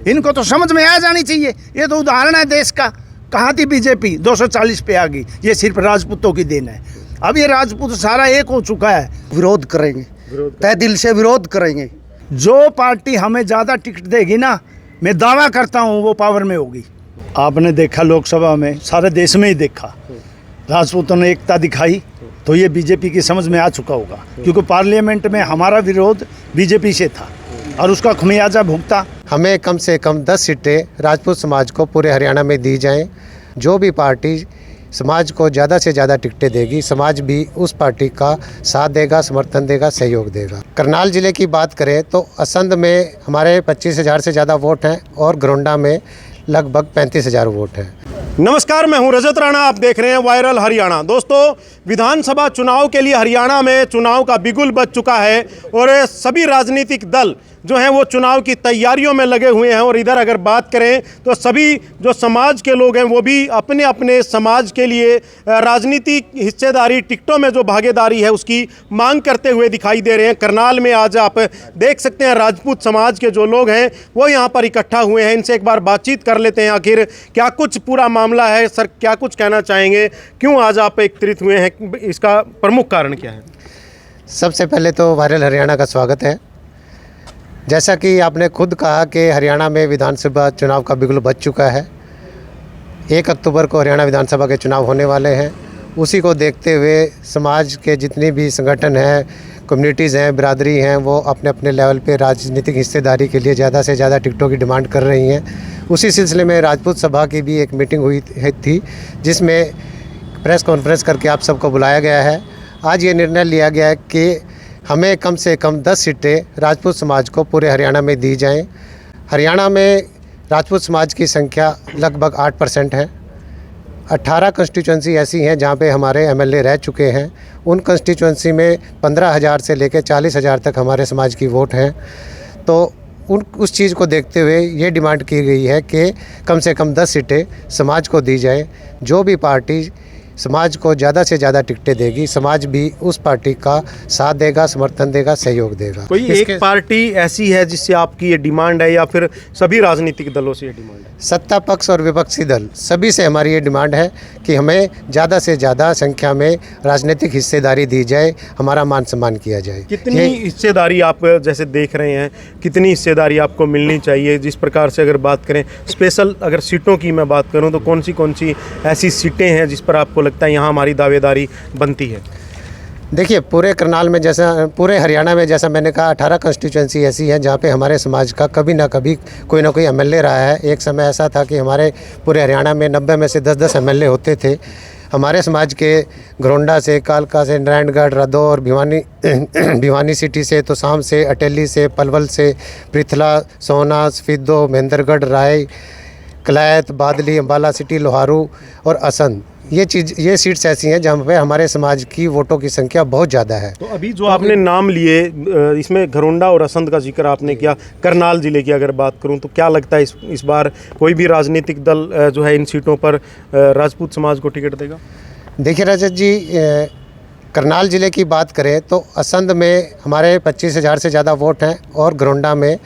इनको तो समझ में आ जानी चाहिए। ये तो उदाहरण है देश का। कहाँ थी बीजेपी? 240 पे आ गई। ये सिर्फ राजपूतों की देन है। अब ये राजपूत सारा एक हो चुका है। विरोध करेंगे, तय दिल से विरोध करेंगे। जो पार्टी हमें ज़्यादा टिकट देगी ना, मैं दावा करता हूँ वो पावर में होगी। आपने देखा लोकसभा में, सारे देश में ही देखा, राजपूतों ने एकता दिखाई, तो ये बीजेपी की समझ में आ चुका होगा। क्योंकि पार्लियामेंट में हमारा विरोध बीजेपी से था और उसका खमियाजा भुगता। हमें कम से कम 10 सीटें राजपूत समाज को पूरे हरियाणा में दी जाएं। जो भी पार्टी समाज को ज़्यादा से ज़्यादा टिकटें देगी, समाज भी उस पार्टी का साथ देगा, समर्थन देगा, सहयोग देगा। करनाल ज़िले की बात करें तो असंध में हमारे 25,000 से ज़्यादा वोट हैं और घरोंडा में लगभग 35,000 वोट हैं। नमस्कार, मैं हूं रजत राणा। आप देख रहे हैं वायरल हरियाणा। दोस्तों, विधानसभा चुनाव के लिए हरियाणा में चुनाव का बिगुल बज चुका है और सभी राजनीतिक दल जो हैं वो चुनाव की तैयारियों में लगे हुए हैं। और इधर अगर बात करें तो सभी जो समाज के लोग हैं वो भी अपने अपने समाज के लिए राजनीतिक हिस्सेदारी, टिकटों में जो भागीदारी है उसकी मांग करते हुए दिखाई दे रहे हैं। करनाल में आज आप देख सकते हैं राजपूत समाज के जो लोग हैं वो यहाँ पर इकट्ठा हुए हैं। इनसे एक बार बातचीत कर लेते हैं, आखिर क्या कुछ पूरा मामला है। सर, क्या कुछ कहना चाहेंगे? क्यों आज आप एकत्रित हुए हैं? इसका प्रमुख कारण क्या है? सबसे पहले तो वायरल हरियाणा का स्वागत है। जैसा कि आपने खुद कहा कि हरियाणा में विधानसभा चुनाव का बिगुल बज चुका है। 1 अक्टूबर को हरियाणा विधानसभा के चुनाव होने वाले हैं। उसी को देखते हुए समाज के जितने भी संगठन हैं, कम्युनिटीज़ हैं, बिरादरी हैं, वो अपने अपने लेवल पे राजनीतिक हिस्सेदारी के लिए ज़्यादा से ज़्यादा टिकटों की डिमांड कर रही हैं। उसी सिलसिले में राजपूत सभा की भी एक मीटिंग हुई थी, जिसमें प्रेस कॉन्फ्रेंस करके आप सबको बुलाया गया है। आज ये निर्णय लिया गया है कि हमें कम से कम 10 सीटें राजपूत समाज को पूरे हरियाणा में दी जाएं। हरियाणा में राजपूत समाज की संख्या लगभग 8% है। 18 कंस्टिट्यूंसी ऐसी हैं जहां पे हमारे एमएलए रह चुके हैं। उन कंस्टिट्यूंसी में 15,000 से लेकर 40,000 तक हमारे समाज की वोट हैं। तो उस चीज़ को देखते हुए ये डिमांड की गई है कि कम से कम 10 सीटें समाज को दी जाएँ। जो भी पार्टी समाज को ज़्यादा से ज़्यादा टिकटें देगी, समाज भी उस पार्टी का साथ देगा, समर्थन देगा, सहयोग देगा। कोई एक पार्टी ऐसी है जिससे आपकी ये डिमांड है या फिर सभी राजनीतिक दलों से ये डिमांड है? सत्ता पक्ष और विपक्षी दल सभी से हमारी ये डिमांड है कि हमें ज़्यादा से ज़्यादा संख्या में राजनीतिक हिस्सेदारी दी जाए, हमारा मान सम्मान किया जाए। कितनी हिस्सेदारी आप जैसे देख रहे हैं, कितनी हिस्सेदारी आपको मिलनी चाहिए? जिस प्रकार से अगर बात करें स्पेशल अगर सीटों की मैं बात करूं तो कौन सी ऐसी सीटें हैं जिस पर आपको लगता है यहाँ हमारी दावेदारी बनती है? देखिए, पूरे करनाल में जैसा पूरे हरियाणा में जैसा मैंने कहा 18 कंस्टिट्यूंसी ऐसी हैं जहाँ पे हमारे समाज का कभी ना कभी कोई ना कोई एमएलए रहा है। एक समय ऐसा था कि हमारे पूरे हरियाणा में 90 में से 10-10 एमएलए होते थे। हमारे समाज के घरोंडा से, कालका से, नारायणगढ़, रदौर, भिवानी सिटी से, तोसाम से, अटेली से, पलवल से, पृथला, सोहना, फिद्दो, महेंद्रगढ़, राय, कलायत, बादली, अम्बाला सिटी, लोहारू और असंध, ये सीट्स ऐसी हैं जहाँ पे हमारे समाज की वोटों की संख्या बहुत ज़्यादा है। तो अभी जो आपने नाम लिए, इसमें घरोंडा और असंध का जिक्र आपने किया। करनाल ज़िले की अगर बात करूं तो क्या लगता है इस बार कोई भी राजनीतिक दल जो है इन सीटों पर राजपूत समाज को टिकट देगा? देखिए रजत जी, करनाल ज़िले की बात करें तो असंध में हमारे 25,000 से ज़्यादा वोट हैं और घरोंडा में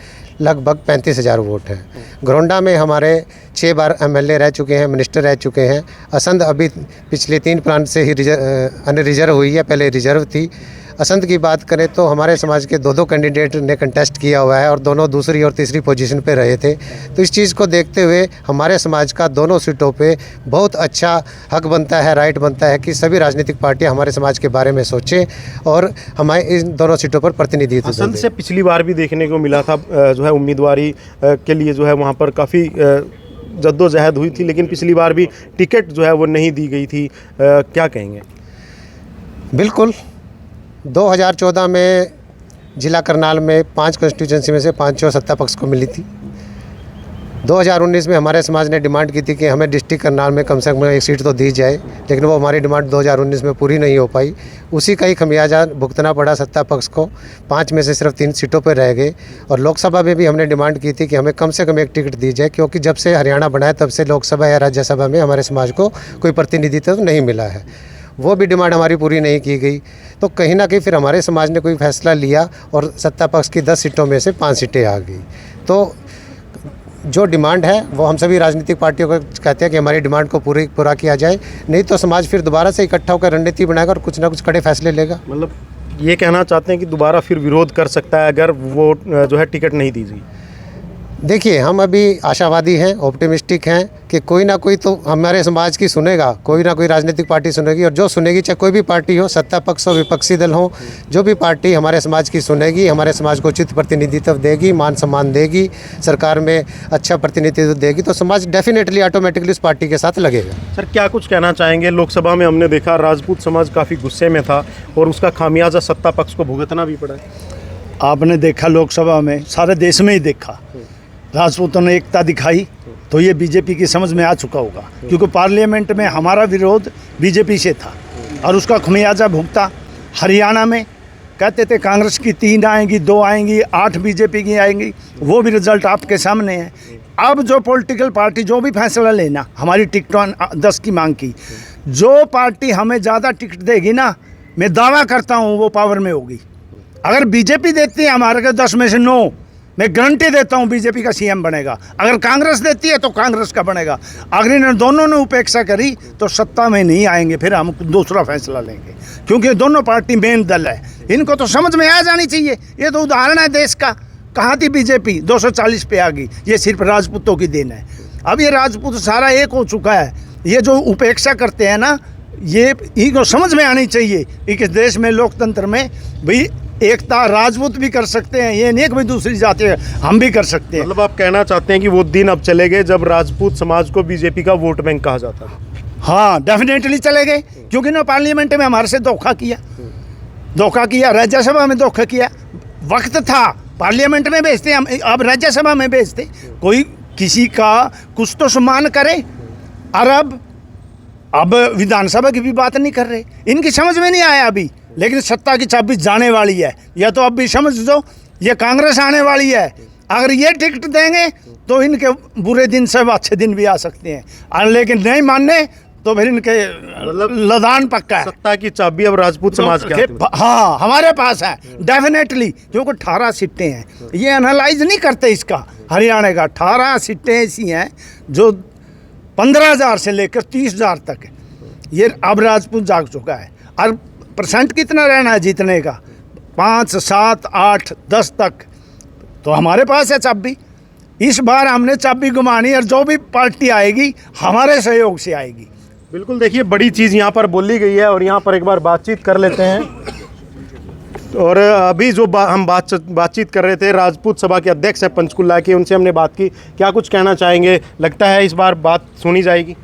लगभग 35,000 वोट हैं। घरोंडा में हमारे 6 बार एमएलए रह चुके हैं, मिनिस्टर रह चुके हैं। असंध अभी पिछले 3 प्लान से ही अनरिजर्व हुई है, पहले रिजर्व थी। असंध की बात करें तो हमारे समाज के 2 कैंडिडेट ने कंटेस्ट किया हुआ है और दोनों दूसरी और तीसरी पोजीशन पे रहे थे। तो इस चीज़ को देखते हुए हमारे समाज का दोनों सीटों पे बहुत अच्छा हक बनता है, राइट बनता है कि सभी राजनीतिक पार्टियां हमारे समाज के बारे में सोचें और हमारे इन दोनों सीटों पर प्रतिनिधित्व दें। असंध से पिछली बार भी देखने को मिला था जो है उम्मीदवारी के लिए जो है वहाँ पर काफ़ी जद्दोजहद हुई थी, लेकिन पिछली बार भी टिकट जो है वो नहीं दी गई थी। क्या कहेंगे? बिल्कुल, 2014 में जिला करनाल में 5 कंस्टिट्यूंसी में से 5 सत्ता पक्ष को मिली थी। 2019 में हमारे समाज ने डिमांड की थी कि हमें डिस्ट्रिक्ट करनाल में कम से कम 1 सीट तो दी जाए, लेकिन वो हमारी डिमांड 2019 में पूरी नहीं हो पाई। उसी का ही खमियाजा भुगतना पड़ा सत्ता पक्ष को। 5 में से सिर्फ 3 सीटों पर रह गए। और लोकसभा में भी हमने डिमांड की थी कि हमें कम से कम 1 टिकट दी जाए, क्योंकि जब से हरियाणा बना है तब से लोकसभा या राज्यसभा में हमारे समाज को कोई प्रतिनिधित्व नहीं मिला है। वो भी डिमांड हमारी पूरी नहीं की गई। तो कहीं ना कहीं फिर हमारे समाज ने कोई फैसला लिया और सत्ता पक्ष की 10 सीटों में से 5 सीटें आ गई। तो जो डिमांड है वो हम सभी राजनीतिक पार्टियों को कहते हैं कि हमारी डिमांड को पूरा किया जाए, नहीं तो समाज फिर दोबारा से इकट्ठा होकर रणनीति बनाएगा और कुछ ना कुछ कड़े फैसले लेगा। मतलब ये कहना चाहते हैं कि दोबारा फिर विरोध कर सकता है अगर वो जो है टिकट नहीं दी गई। देखिए, हम अभी आशावादी हैं, ऑप्टिमिस्टिक हैं कि कोई ना कोई तो हमारे समाज की सुनेगा, कोई ना कोई राजनीतिक पार्टी सुनेगी, और जो सुनेगी, चाहे कोई भी पार्टी हो, सत्ता पक्ष हो, विपक्षी दल हो, जो भी पार्टी हमारे समाज की सुनेगी, हमारे समाज को उचित प्रतिनिधित्व देगी, मान सम्मान देगी, सरकार में अच्छा प्रतिनिधित्व देगी, तो समाज डेफिनेटली ऑटोमेटिकली उस पार्टी के साथ लगेगा। सर, क्या कुछ कहना चाहेंगे? लोकसभा में हमने देखा राजपूत समाज काफ़ी गुस्से में था और उसका खामियाजा सत्ता पक्ष को भुगतना भी पड़ा है। आपने देखा लोकसभा में, सारे देश में ही देखा, राजपूतों ने एकता दिखाई, तो ये बीजेपी की समझ में आ चुका होगा, क्योंकि पार्लियामेंट में हमारा विरोध बीजेपी से था और उसका खमियाजा भुगता। हरियाणा में कहते थे कांग्रेस की 3 आएंगी, 2 आएंगी, 8 बीजेपी की आएंगी, वो भी रिजल्ट आपके सामने है। अब जो पॉलिटिकल पार्टी जो भी फैसला लेना, हमारी टिकट 10 की मांग की, जो पार्टी हमें ज़्यादा टिकट देगी ना, मैं दावा करता हूँ वो पावर में होगी। अगर बीजेपी देती है हमारे को 10 में से 9, मैं गारंटी देता हूं बीजेपी का सीएम बनेगा। अगर कांग्रेस देती है तो कांग्रेस का बनेगा। अगर इन दोनों ने उपेक्षा करी तो सत्ता में नहीं आएंगे, फिर हम दूसरा फैसला लेंगे, क्योंकि दोनों पार्टी मेन दल है। इनको तो समझ में आ जानी चाहिए। ये तो उदाहरण है देश का। कहाँ थी बीजेपी? 240 पे आ गई। ये सिर्फ राजपूतों की देन है। अब ये राजपूत सारा एक हो चुका है। ये जो उपेक्षा करते हैं ना, ये इनको समझ में आनी चाहिए कि देश में लोकतंत्र में भाई एकता राजपूत भी कर सकते हैं, ये नहीं कि भाई दूसरी जाति हम भी कर सकते हैं। मतलब आप कहना चाहते हैं कि वो दिन अब चले गए जब राजपूत समाज को बीजेपी का वोट बैंक कहा जाता था? हाँ, डेफिनेटली चले गए, क्योंकि ना पार्लियामेंट में हमारे से धोखा किया, राज्यसभा में धोखा किया। वक्त था पार्लियामेंट में भेजते, हम अब राज्यसभा में भेजते। कोई किसी का कुछ तो सम्मान करे। और अब विधानसभा की भी बात नहीं कर रहे। इनकी समझ में नहीं आया अभी, लेकिन सत्ता की चाबी जाने वाली है। या तो अब भी समझ दो, ये कांग्रेस आने वाली है। अगर ये टिकट देंगे तो इनके बुरे दिन से अच्छे दिन भी आ सकते हैं, और लेकिन नहीं मानने तो फिर इनके लदान पक्का है। सत्ता की चाबी अब राजपूत समाज के हाथ में। हाँ, हमारे पास है डेफिनेटली, क्योंकि 18 सीटें हैं। ये एनालाइज नहीं करते इसका। हरियाणा का 18 सीटें ऐसी हैं जो 15,000 से लेकर 30,000 तक है। ये अब राजपूत जाग चुका है। और परसेंट कितना रहना है जीतने का? 5, 7, 8, 10 तक तो हमारे पास है चाबी। इस बार हमने चाबी घुमानी, और जो भी पार्टी आएगी हमारे सहयोग से आएगी। बिल्कुल, देखिए बड़ी चीज़ यहाँ पर बोली गई है और यहाँ पर एक बार बातचीत कर लेते हैं। और अभी जो हम बातचीत कर रहे थे राजपूत सभा के अध्यक्ष है पंचकुला के, उनसे हमने बात की। क्या कुछ कहना चाहेंगे? लगता है इस बार बात सुनी जाएगी?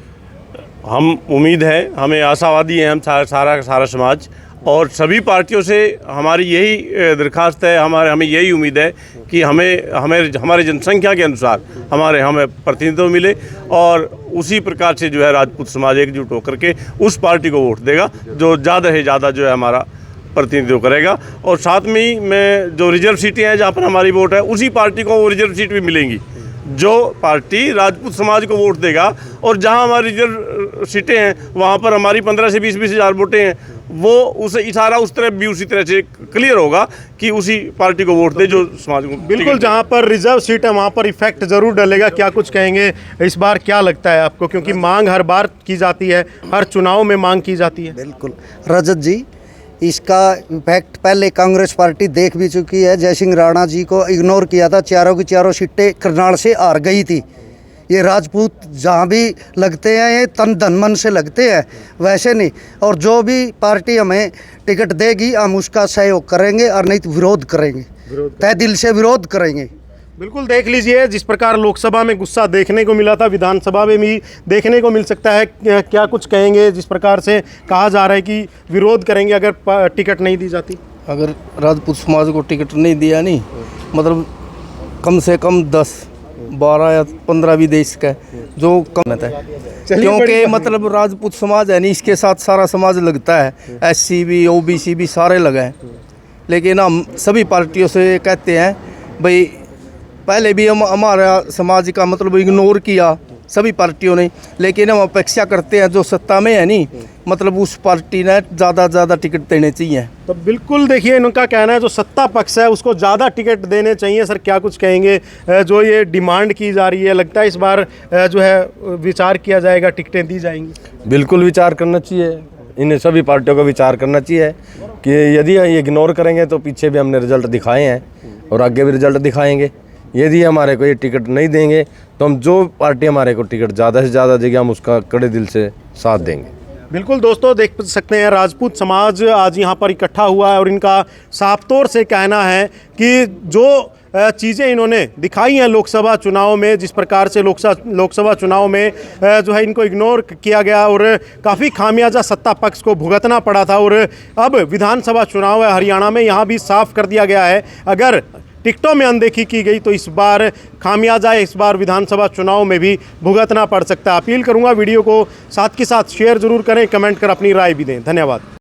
हम उम्मीद है, हमें आशावादी हैं हम सारा समाज, और सभी पार्टियों से हमारी यही दरख्वास्त है, हमें यही उम्मीद है कि हमारे जनसंख्या के अनुसार हमें प्रतिनिधित्व मिले, और उसी प्रकार से जो है राजपूत समाज एकजुट होकर के उस पार्टी को वोट देगा जो ज़्यादा से ज़्यादा जो है हमारा प्रतिनिधित्व करेगा। और साथ में ही मैं जो रिजर्व सीटें हैं जहाँ पर हमारी वोट है, उसी पार्टी को वो रिजर्व सीट भी मिलेंगी जो पार्टी राजपूत समाज को वोट देगा। और जहां हमारी रिजर्व सीटें हैं वहां पर हमारी 15 से 20 हज़ार वोटें हैं, वो उसे इशारा उस तरह भी उसी तरह से क्लियर होगा कि उसी पार्टी को वोट दे जो समाज को। बिल्कुल, जहां पर रिजर्व सीट है वहां पर इफेक्ट जरूर डलेगा। क्या कुछ कहेंगे इस बार? क्या लगता है आपको? क्योंकि मांग हर बार की जाती है, हर चुनाव में मांग की जाती है। बिल्कुल रजत जी, इसका इम्पैक्ट पहले कांग्रेस पार्टी देख भी चुकी है। जयसिंह राणा जी को इग्नोर किया था, चारों की चारों सीटें करनाल से हार गई थी। ये राजपूत जहाँ भी लगते हैं ये तन धन मन से लगते हैं, वैसे नहीं। और जो भी पार्टी हमें टिकट देगी हम उसका सहयोग करेंगे, और नहीं तो विरोध करेंगे, तय दिल से विरोध करेंगे। बिल्कुल, देख लीजिए जिस प्रकार लोकसभा में गुस्सा देखने को मिला था, विधानसभा में भी देखने को मिल सकता है। क्या कुछ कहेंगे? जिस प्रकार से कहा जा रहा है कि विरोध करेंगे अगर टिकट नहीं दी जाती। अगर राजपूत समाज को टिकट नहीं दिया, नहीं मतलब कम से कम 10, 12 या 15 भी दे सके जो कम है, क्योंकि मतलब राजपूत समाज है नहीं, इसके साथ सारा समाज लगता है। SC भी, OBC भी सारे लगे हैं। लेकिन हम सभी पार्टियों से कहते हैं भाई, पहले भी हम हमारा समाज का मतलब इग्नोर किया, सभी पार्टियों ने, लेकिन हम अपेक्षा करते हैं जो सत्ता में है नहीं, मतलब उस पार्टी ने ज़्यादा टिकट देने चाहिए। तो बिल्कुल देखिए इनका कहना है जो सत्ता पक्ष है उसको ज़्यादा टिकट देने चाहिए। सर क्या कुछ कहेंगे, जो ये डिमांड की जा रही है, लगता है इस बार जो है विचार किया जाएगा, टिकटें दी जाएंगी? बिल्कुल विचार करना चाहिए, इन सभी पार्टियों को विचार करना चाहिए कि यदि ये इग्नोर करेंगे तो पीछे भी हमने रिजल्ट दिखाए हैं और आगे भी रिजल्ट दिखाएंगे। यदि हमारे को ये टिकट नहीं देंगे तो हम जो पार्टी हमारे को टिकट ज़्यादा से ज़्यादा देगी हम उसका कड़े दिल से साथ देंगे। बिल्कुल दोस्तों, देख सकते हैं राजपूत समाज आज यहाँ पर इकट्ठा हुआ है और इनका साफ तौर से कहना है कि जो चीज़ें इन्होंने दिखाई हैं लोकसभा चुनाव में, जिस प्रकार से लोकसभा चुनाव में जो है इनको इग्नोर किया गया और काफ़ी खामियाजा सत्ता पक्ष को भुगतना पड़ा था, और अब विधानसभा चुनाव है हरियाणा में, यहाँ भी साफ कर दिया गया है अगर टिकटों में अनदेखी की गई तो इस बार खामियाजा इस बार विधानसभा चुनाव में भी भुगतना पड़ सकता है। अपील करूंगा वीडियो को साथ के साथ शेयर जरूर करें, कमेंट कर अपनी राय भी दें। धन्यवाद।